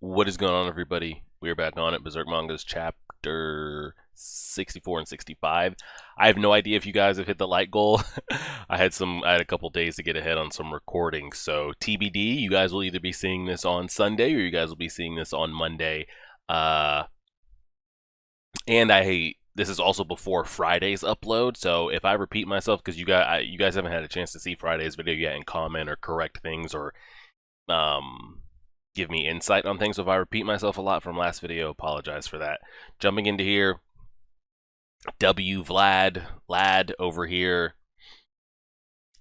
What is going on, everybody? We are back on it. Berserk Manga's chapter 64 and 65. I have no idea if you guys have hit the like goal. I had a couple days to get ahead on some recording, so TBD. You guys will either be seeing this on Sunday or you guys will be seeing this on Monday. Uh, and this is also before Friday's upload, so if I repeat myself because you guys haven't had a chance to see Friday's video yet and comment or correct things or give me insight on things. So if I repeat myself a lot from last video, apologize for that. Jumping into here, Lad over here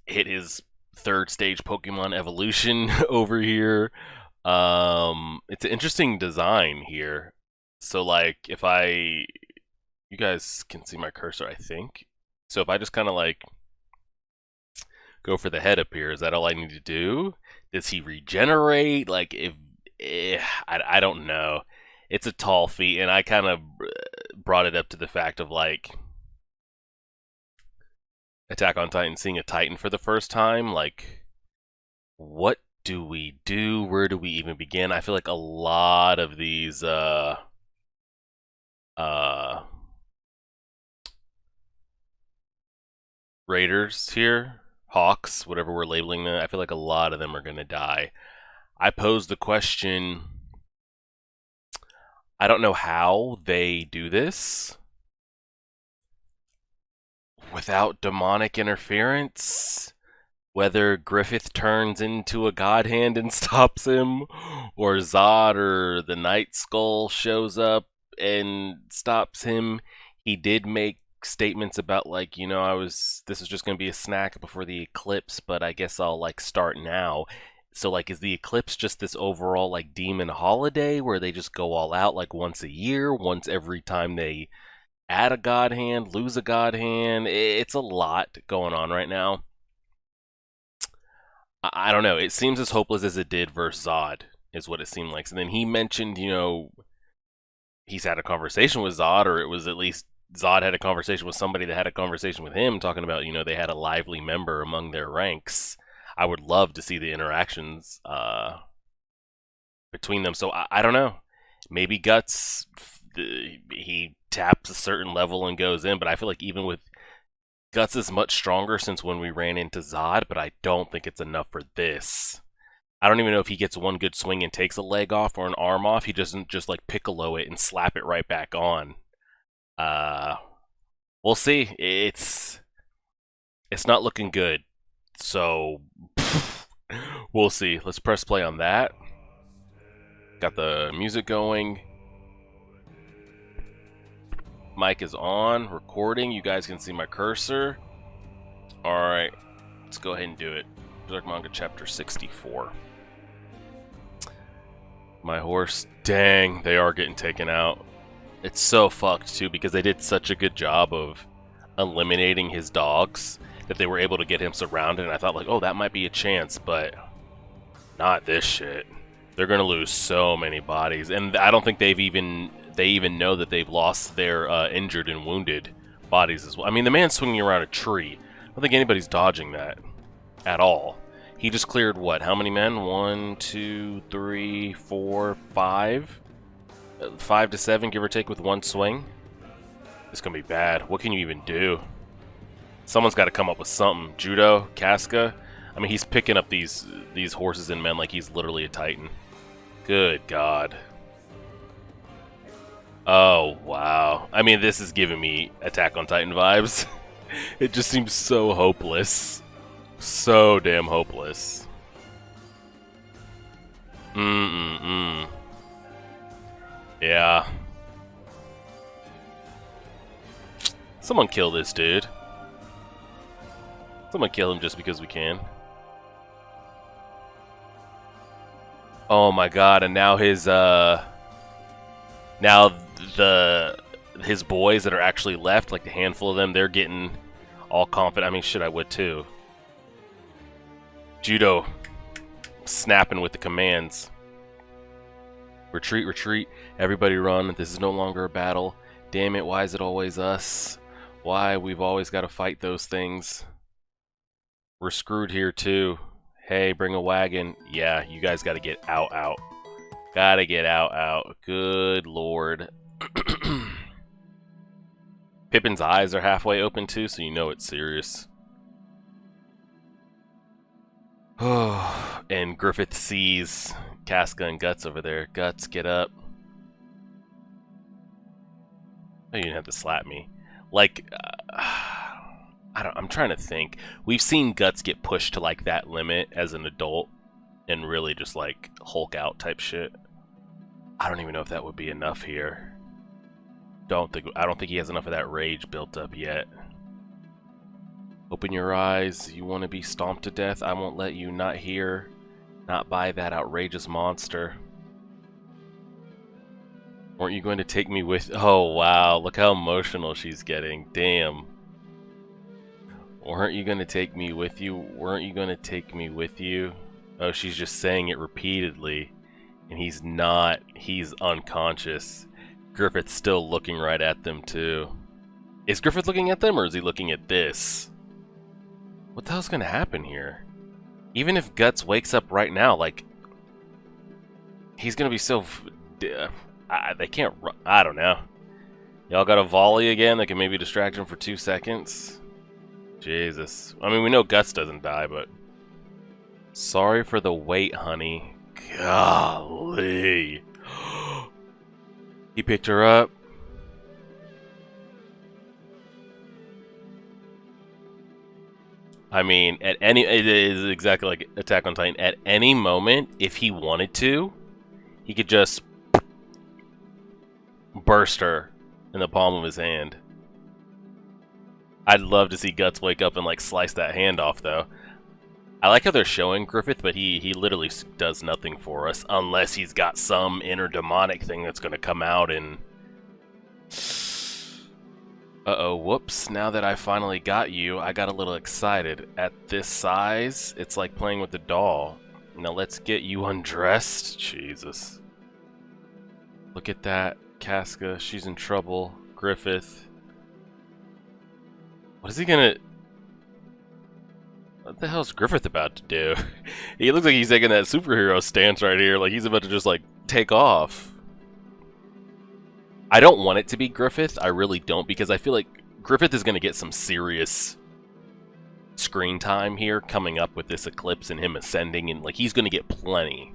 hit his third stage Pokemon evolution over here. It's an interesting design here. So like you guys can see my cursor, I think. So if I just kind of like go for the head up here, is that all I need to do? Does he regenerate? Like, I don't know. It's a tall feat, and I kind of brought it up to the fact of like Attack on Titan, seeing a Titan for the first time. Like, what do we do? Where do we even begin? I feel like a lot of these raiders here, hawks, whatever we're labeling them, I feel like a lot of them are gonna die. I posed the question, I don't know how they do this without demonic interference. Whether Griffith turns into a god hand and stops him, or Zod or the Night Skull shows up and stops him. He did make statements about like, this is just gonna be a snack before the eclipse, but I guess I'll like start now. So like, is the eclipse just this overall like demon holiday where they just go all out like once a year, once every time they add a god hand, lose a god hand? It's a lot going on right now. I don't know. It seems as hopeless as it did versus Zod, is what it seemed like. And then he mentioned, he's had a conversation with Zod, or it was at least Zod had a conversation with somebody that had a conversation with him, talking about, they had a lively member among their ranks. I would love to see the interactions between them. So I don't know. Maybe Guts, he taps a certain level and goes in, but I feel like even with Guts is much stronger since when we ran into Zod, but I don't think it's enough for this. I don't even know if he gets one good swing and takes a leg off or an arm off. He doesn't just like piccolo it and slap it right back on. We'll see. It's not looking good. So we'll see. Let's press play on that. Got the music going. Mic is on, recording. You guys can see my cursor. Alright, let's go ahead and do it. Berserk Manga chapter 64. My horse, dang, they are getting taken out. It's so fucked too because they did such a good job of eliminating his dogs that they were able to get him surrounded, and I thought like, oh, that might be a chance, but not this shit. They're gonna lose so many bodies, and I don't think they even know that they've lost their injured and wounded bodies as well. I mean, the man's swinging around a tree. I don't think anybody's dodging that at all. He just cleared what? How many men? 1, 2, 3, 4, 5? 5 to 7, give or take, with one swing. It's gonna be bad. What can you even do? Someone's got to come up with something. Judo, Casca. I mean, he's picking up these horses and men like he's literally a Titan. Good God. Oh, wow. I mean, this is giving me Attack on Titan vibes. It just seems so hopeless. So damn hopeless. Yeah. Someone kill this dude. Someone kill him just because we can. Oh my God, and now his his boys that are actually left, like the handful of them, they're getting all confident. I mean, shit, I would too. Judo snapping with the commands. Retreat, retreat, everybody run. This is no longer a battle. Damn it, why is it always us? Why? We've always got to fight those things. We're screwed here too. Hey, bring a wagon. Yeah, you guys got to get out. Gotta get out. Good lord. Pippin's eyes are halfway open too, so you know it's serious. And Griffith sees Casca and Guts over there. Guts, get up. Oh, you didn't have to slap me. Like, I'm trying to think. We've seen Guts get pushed to like that limit as an adult and really just like Hulk out type shit. I don't even know if that would be enough here. I don't think he has enough of that rage built up yet. Open your eyes. You want to be stomped to death? I won't let you. Not here. Not by that outrageous monster. Weren't you going to take me with... Oh, wow. Look how emotional she's getting. Damn. Weren't you going to take me with you? Weren't you going to take me with you? Oh, she's just saying it repeatedly. And he's not. He's unconscious. Griffith's still looking right at them, too. Is Griffith looking at them, or is he looking at this? What the hell's going to happen here? Even if Guts wakes up right now, like... He's going to be so... they can't run. I don't know. Y'all got a volley again that can maybe distract him for 2 seconds? Jesus. I mean, we know Guts doesn't die, but... Sorry for the wait, honey. Golly. He picked her up. I mean, it is exactly like Attack on Titan. At any moment, if he wanted to, he could just burst her in the palm of his hand. I'd love to see Guts wake up and like slice that hand off, though. I like how they're showing Griffith, but he literally does nothing for us unless he's got some inner demonic thing that's going to come out and... Uh-oh, whoops. Now that I finally got you, I got a little excited. At this size, it's like playing with a doll. Now let's get you undressed. Jesus. Look at that. Casca, she's in trouble. Griffith. What is he gonna... What the hell is Griffith about to do? He looks like he's taking that superhero stance right here, like he's about to just like take off. I don't want it to be Griffith, I really don't, because I feel like Griffith is going to get some serious screen time here coming up with this eclipse and him ascending, and like he's going to get plenty.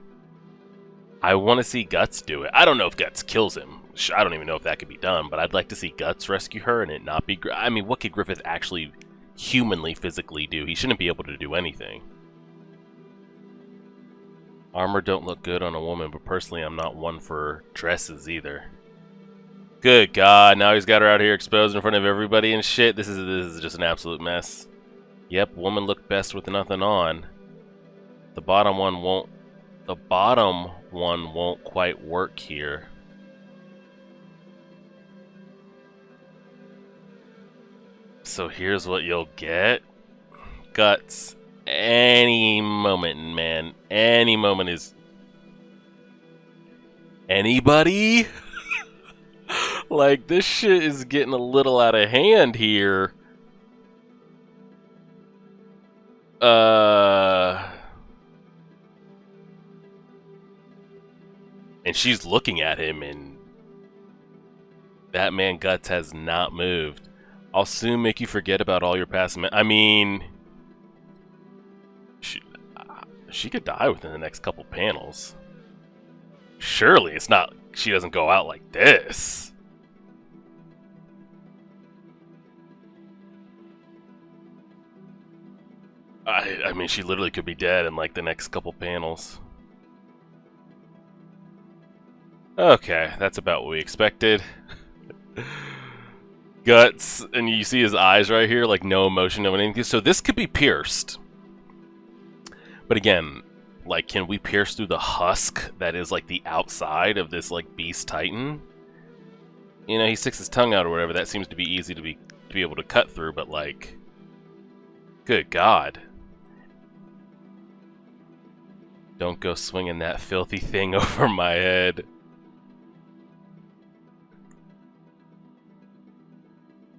I want to see Guts do it. I don't know if Guts kills him. I don't even know if that could be done, but I'd like to see Guts rescue her and it not be... I mean, what could Griffith actually humanly, physically do? He shouldn't be able to do anything. Armor don't look good on a woman, but personally I'm not one for dresses either. Good God, now he's got her out here exposed in front of everybody and shit. This is just an absolute mess. Yep, woman looked best with nothing on. The bottom one won't quite work here. So here's what you'll get. Guts. Any moment, man. Any moment is... Anybody? Like, this shit is getting a little out of hand here. And she's looking at him, and that man Guts has not moved. I'll soon make you forget about all your past. I mean, she could die within the next couple panels. Surely it's not. She doesn't go out like this. I mean, she literally could be dead in like the next couple panels. Okay, that's about what we expected. Guts, and you see his eyes right here, like no emotion, no anything. So this could be pierced. But again, like, can we pierce through the husk that is like the outside of this like beast titan? You know, he sticks his tongue out or whatever. That seems to be easy to be able to cut through. But like, good God. Don't go swinging that filthy thing over my head.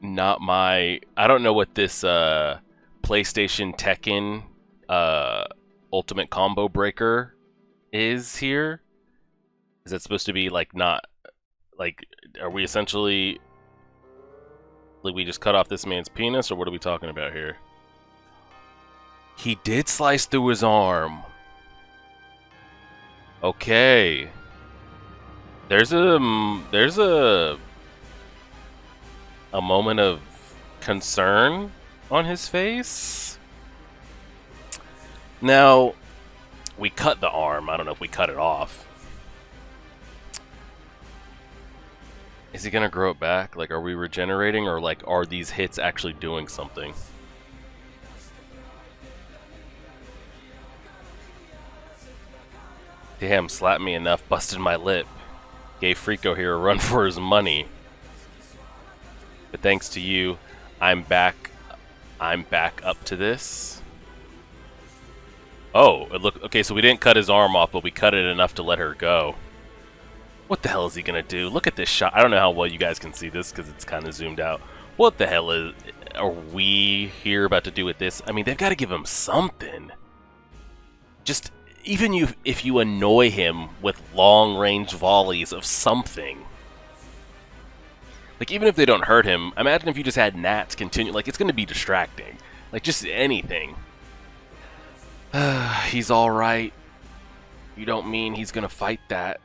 Not my... I don't know what this PlayStation Tekken Ultimate Combo Breaker is here. Is that supposed to be like not like? Are we essentially like we just cut off this man's penis, or what are we talking about here? He did slice through his arm. Okay. There's a moment of concern on his face. Now, we cut the arm. I don't know if we cut it off. Is he gonna grow it back? Like, are we regenerating, or like, are these hits actually doing something? Damn, slapped me enough, busted my lip. Gave Frico here a run for his money. But thanks to you, I'm back up to this. Oh, okay, so we didn't cut his arm off, but we cut it enough to let her go. What the hell is he gonna do? Look at this shot. I don't know how well you guys can see this because it's kind of zoomed out. What the hell are we here about to do with this? I mean, they've got to give him something. Just even if you annoy him with long-range volleys of something. Like, even if they don't hurt him, imagine if you just had gnats continue. Like, it's going to be distracting. Like, just anything. He's alright. You don't mean he's going to fight that.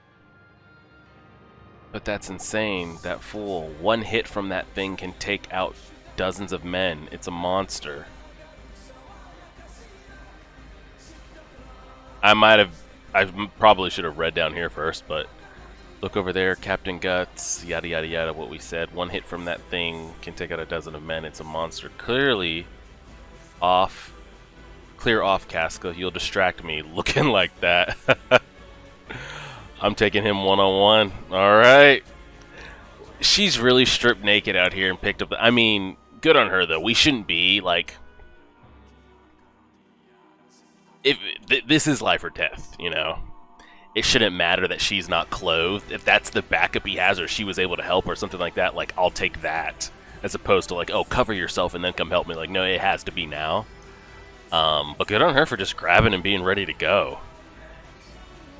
But that's insane. That fool. One hit from that thing can take out dozens of men. It's a monster. I probably should have read down here first, but look over there, Captain Guts, yada yada yada, what we said. One hit from that thing can take out a dozen of men. It's a monster. Clearly off. Clear off, Casca. You'll distract me looking like that. I'm taking him one-on-one. Alright. She's really stripped naked out here and picked up I mean, good on her, though. We shouldn't be, like... This is life or death, you know? It shouldn't matter that she's not clothed. If that's the backup he has, or she was able to help, or something like that, like, I'll take that. As opposed to, like, oh, cover yourself and then come help me. Like, no, it has to be now. But good on her for just grabbing and being ready to go.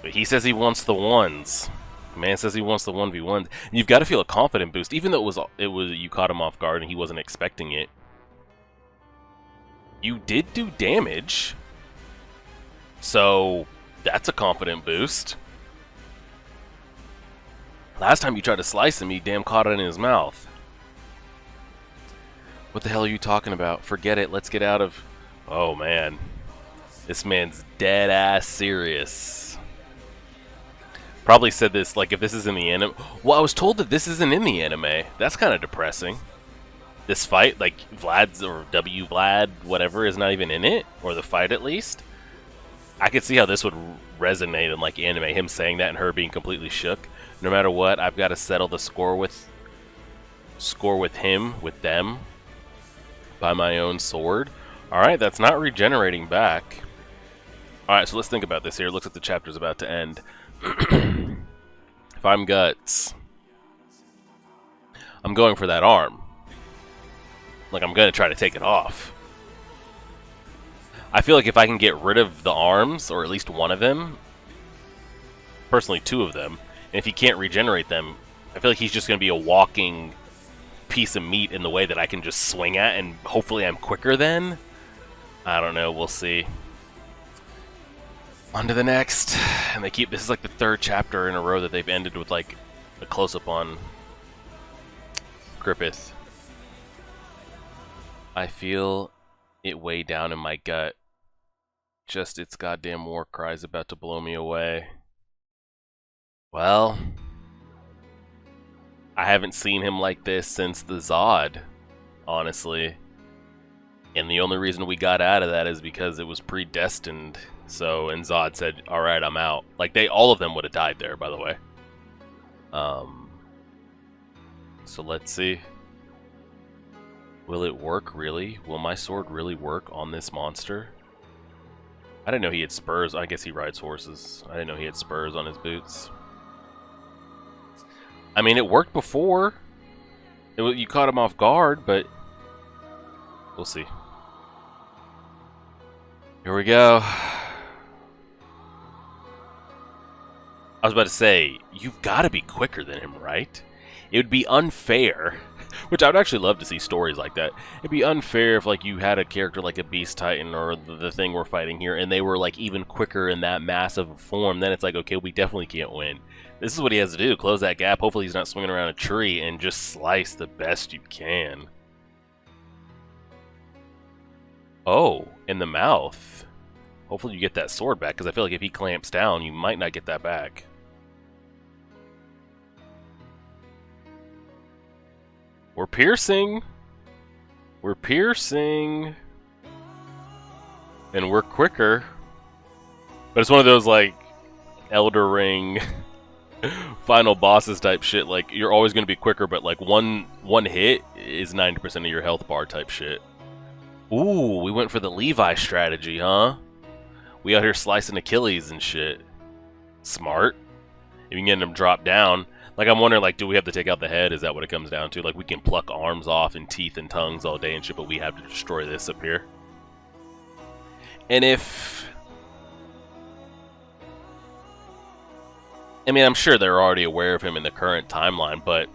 But he says he wants the ones. Man says he wants the 1v1s. And you've got to feel a confident boost, even though it was you caught him off guard and he wasn't expecting it. You did do damage. So, that's a confident boost. Last time you tried to slice him, he damn caught it in his mouth. What the hell are you talking about? Forget it, let's get out of... Oh, man. This man's dead-ass serious. Probably said this, like, if this is in the anime... Well, I was told that this isn't in the anime. That's kind of depressing. This fight, like, Vlad's, or W Vlad, whatever, is not even in it. Or the fight, at least. I could see how this would resonate in, like, anime. Him saying that and her being completely shook. No matter what, I've got to settle the score with him, with them, by my own sword. Alright, that's not regenerating back. Alright, so let's think about this here. It looks like the chapter's about to end. If I'm Guts, I'm going for that arm. Like, I'm going to try to take it off. I feel like if I can get rid of the arms, or at least one of them, personally 2 of them, and if he can't regenerate them, I feel like he's just going to be a walking piece of meat in the way that I can just swing at, and hopefully I'm quicker then. I don't know, we'll see. On to the next. And they keep, this is like the 3rd chapter in a row that they've ended with like a close-up on Griffith. I feel it way down in my gut. Just its goddamn war cries about to blow me away. Well, I haven't seen him like this since the Zod, honestly. And the only reason we got out of that is because it was predestined. So, and Zod said, alright, I'm out. Like, all of them would have died there, by the way. So let's see. Will it work, really? Will my sword really work on this monster? I didn't know he had spurs. I guess he rides horses. I didn't know he had spurs on his boots. I mean, it worked before. You caught him off guard, but we'll see. Here we go. I was about to say, you've got to be quicker than him, right? It would be unfair, which I would actually love to see stories like that. It'd be unfair if, like, you had a character like a Beast Titan or the thing we're fighting here, and they were, like, even quicker in that massive form. Then it's like, okay, we definitely can't win. This is what he has to do, close that gap. Hopefully he's not swinging around a tree, and just slice the best you can. Oh, in the mouth. Hopefully you get that sword back, because I feel like if he clamps down, you might not get that back. We're piercing. We're piercing. And we're quicker. But it's one of those, like, Elder Ring final bosses type shit. Like, you're always going to be quicker, but, like, one hit is 90% of your health bar type shit. Ooh, we went for the Levi strategy, huh? We out here slicing Achilles and shit. Smart. If you can get him drop down. Like, I'm wondering, like, do we have to take out the head? Is that what it comes down to? Like, we can pluck arms off and teeth and tongues all day and shit, but we have to destroy this up here. And if... I mean, I'm sure they're already aware of him in the current timeline, but...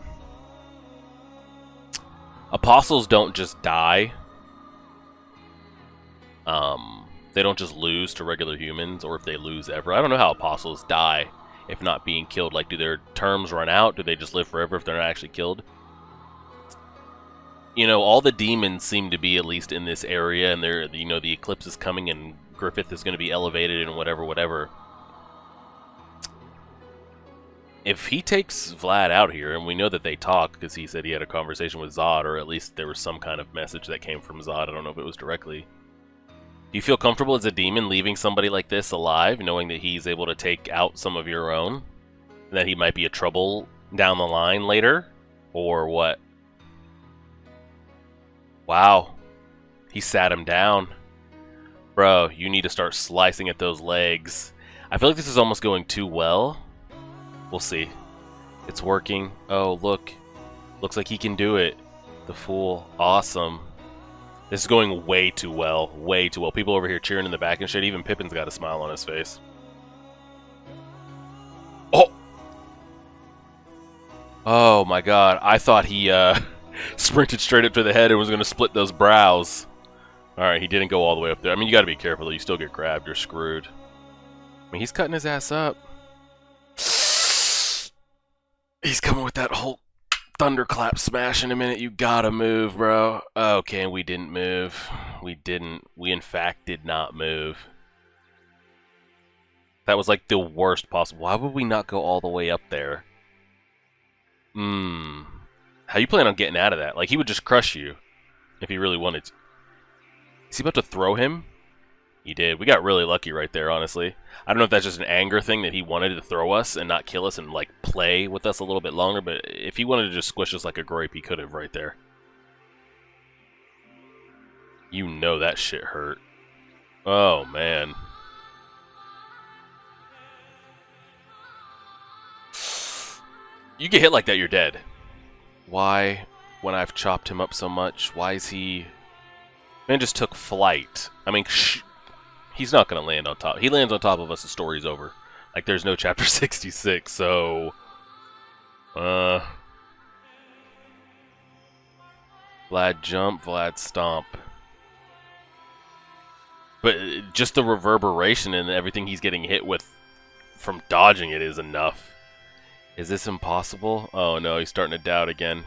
Apostles don't just die. They don't just lose to regular humans, or if they lose ever. I don't know how apostles die if not being killed. Like, do their terms run out? Do they just live forever if they're not actually killed? You know, all the demons seem to be at least in this area, and they're, you know, the eclipse is coming, and Griffith is going to be elevated and whatever. If he takes Vlad out here, and we know that they talk, because he said he had a conversation with Zod, or at least there was some kind of message that came from Zod. I don't know if it was directly. Do you feel comfortable as a demon leaving somebody like this alive, knowing that he's able to take out some of your own? And that he might be a trouble down the line later? Or what? Wow. He sat him down. Bro, you need to start slicing at those legs. I feel like this is almost going too well. We'll see. It's working. Oh, look. Looks like he can do it. The fool. Awesome. This is going way too well. Way too well. People over here cheering in the back and shit. Even Pippin's got a smile on his face. Oh! Oh my god. I thought he sprinted straight up to the head and was going to split those brows. Alright, he didn't go all the way up there. I mean, you gotta be careful. You still get grabbed. You're screwed. I mean, he's cutting his ass up. He's coming with that whole thunderclap smash in a minute. You gotta move, bro. Okay, and we didn't move. We didn't. We, in fact, did not move. That was like the worst possible. Why would we not go all the way up there? How you plan on getting out of that? Like, he would just crush you if he really wanted to. Is he about to throw him? He did. We got really lucky right there, honestly. I don't know if that's just an anger thing that he wanted to throw us and not kill us and, like, play with us a little bit longer, but if he wanted to just squish us like a grape, he could have right there. You know that shit hurt. Oh, man. You get hit like that, you're dead. Why, when I've chopped him up so much, why is he... Man just took flight. I mean, he's not going to land on top. He lands on top of us, the story's over. Like, there's no chapter 66, so... Vlad jump, Vlad stomp. But just the reverberation and everything he's getting hit with from dodging it is enough. Is this impossible? Oh no, he's starting to doubt again.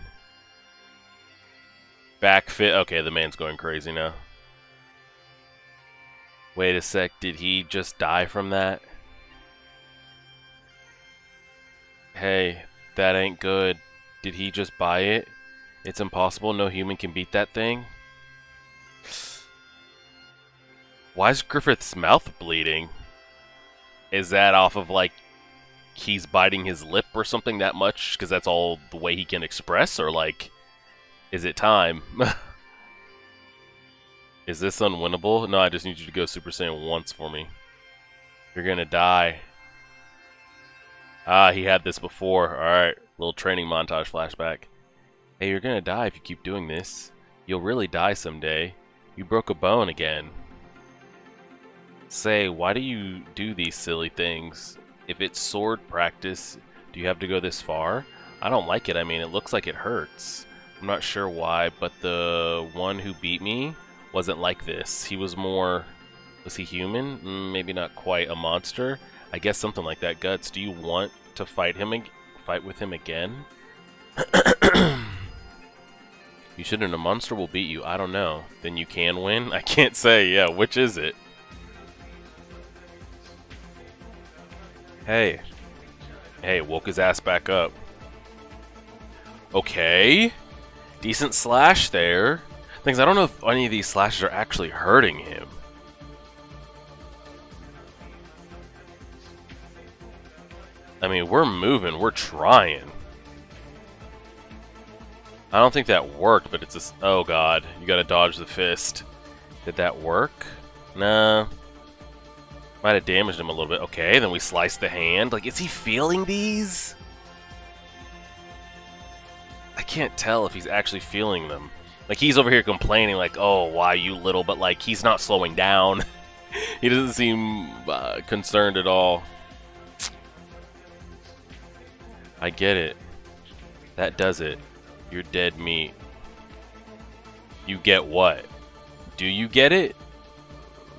Back fit. Okay, the man's going crazy now. Wait a sec, did he just die from that? Hey, that ain't good. Did he just buy it? It's impossible, no human can beat that thing? Why is Griffith's mouth bleeding? Is that off of, like, he's biting his lip or something that much? Because that's all the way he can express? Or, like, is it time? Is this unwinnable? No, I just need you to go Super Saiyan once for me. You're gonna die. Ah, he had this before. Alright, little training montage flashback. Hey, you're gonna die if you keep doing this. You'll really die someday. You broke a bone again. Say, why do you do these silly things? If it's sword practice, do you have to go this far? I don't like it. I mean, it looks like it hurts. I'm not sure why, but the one who beat me wasn't like this. He was more... Was he human? Maybe not quite. A monster? I guess something like that. Guts, do you want to fight with him again? You shouldn't. A monster will beat you. I don't know. Then you can win? I can't say. Yeah, which is it? Hey. Hey, woke his ass back up. Okay. Decent slash there. Things I don't know if any of these slashes are actually hurting him. I mean, we're moving, we're trying. I don't think that worked, but it's a... Oh god, you gotta dodge the fist. Did that work? Nah. Might have damaged him a little bit. Okay, then we slice the hand. Like, is he feeling these? I can't tell if he's actually feeling them. Like, he's over here complaining, like, oh, why you little, but, like, he's not slowing down. He doesn't seem concerned at all. I get it. That does it. You're dead meat. You get what? Do you get it?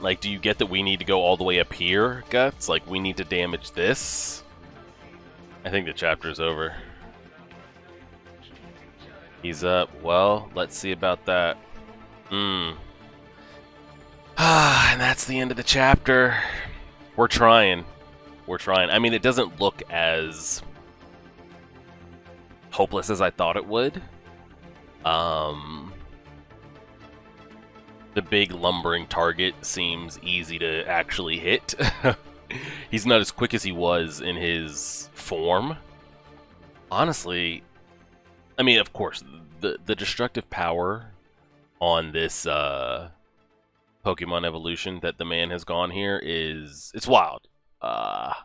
Like, do you get that we need to go all the way up here, Guts? Like, we need to damage this? I think the chapter's over. He's up. Well, let's see about that. And that's the end of the chapter. We're trying. We're trying. I mean, it doesn't look as hopeless as I thought it would. The big lumbering target seems easy to actually hit. He's not as quick as he was in his form. Honestly, I mean, of course, the destructive power on this Pokemon evolution that the man has gone here is... It's wild. But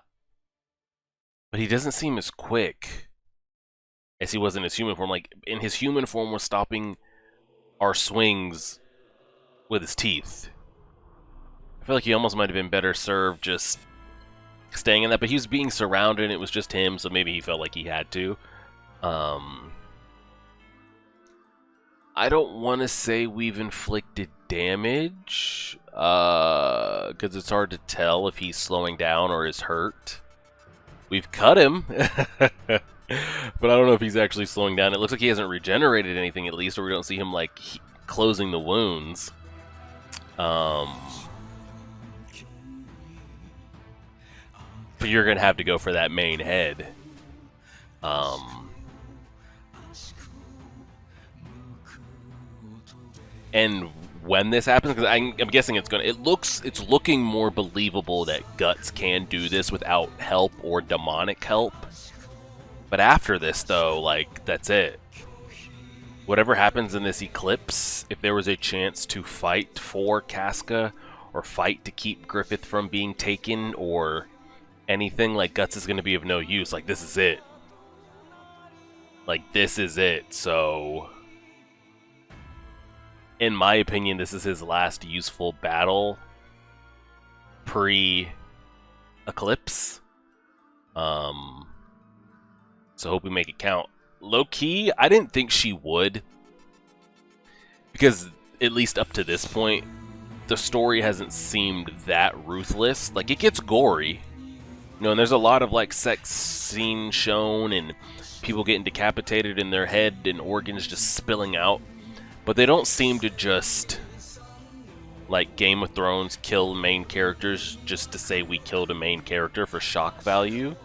he doesn't seem as quick as he was in his human form. Like, in his human form, was stopping our swings with his teeth. I feel like he almost might have been better served just staying in that, but he was being surrounded and it was just him, so maybe he felt like he had to. I don't want to say we've inflicted damage, because it's hard to tell if he's slowing down or is hurt. We've cut him, but I don't know if he's actually slowing down. It looks like he hasn't regenerated anything, at least, or we don't see him, like, closing the wounds. But you're going to have to go for that main head. And when this happens, because I'm guessing it's looking more believable that Guts can do this without help or demonic help. But after this, though, like, that's it. Whatever happens in this eclipse, if there was a chance to fight for Casca, or fight to keep Griffith from being taken, or anything, like, Guts is going to be of no use. Like, this is it. Like, this is it. So, in my opinion, this is his last useful battle pre-eclipse. So hope we make it count. Low-key, I didn't think she would, because at least up to this point, the story hasn't seemed that ruthless. Like, it gets gory, you know, and there's a lot of, like, sex scenes shown and people getting decapitated in their head and organs just spilling out, but they don't seem to just, like Game of Thrones, kill main characters just to say we killed a main character for shock value.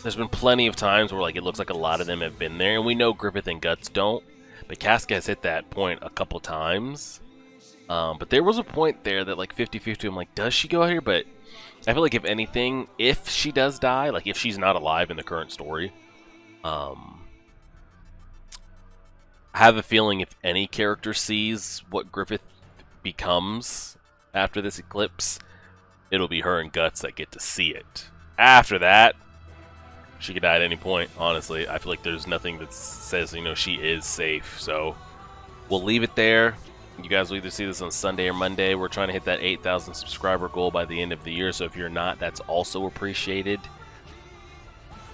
There's been plenty of times where, like, it looks like a lot of them have been there, and we know Griffith and Guts don't, but Casca has hit that point a couple times. But there was a point there that, like, 50-50, I'm like, does she go out here? But I feel like, if anything, if she does die, like, if she's not alive in the current story, I have a feeling if any character sees what Griffith becomes after this eclipse, it'll be her and Guts that get to see it. After that, she could die at any point, honestly. I feel like there's nothing that says, you know, she is safe. So we'll leave it there. You guys will either see this on Sunday or Monday. We're trying to hit that 8,000 subscriber goal by the end of the year, so if you're not, that's also appreciated.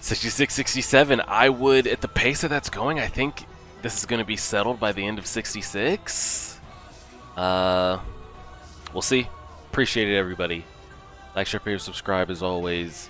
66, 67, I would, at the pace that that's going, I think this is going to be settled by the end of 66. We'll see. Appreciate it, everybody. Like, share, favorite, subscribe as always.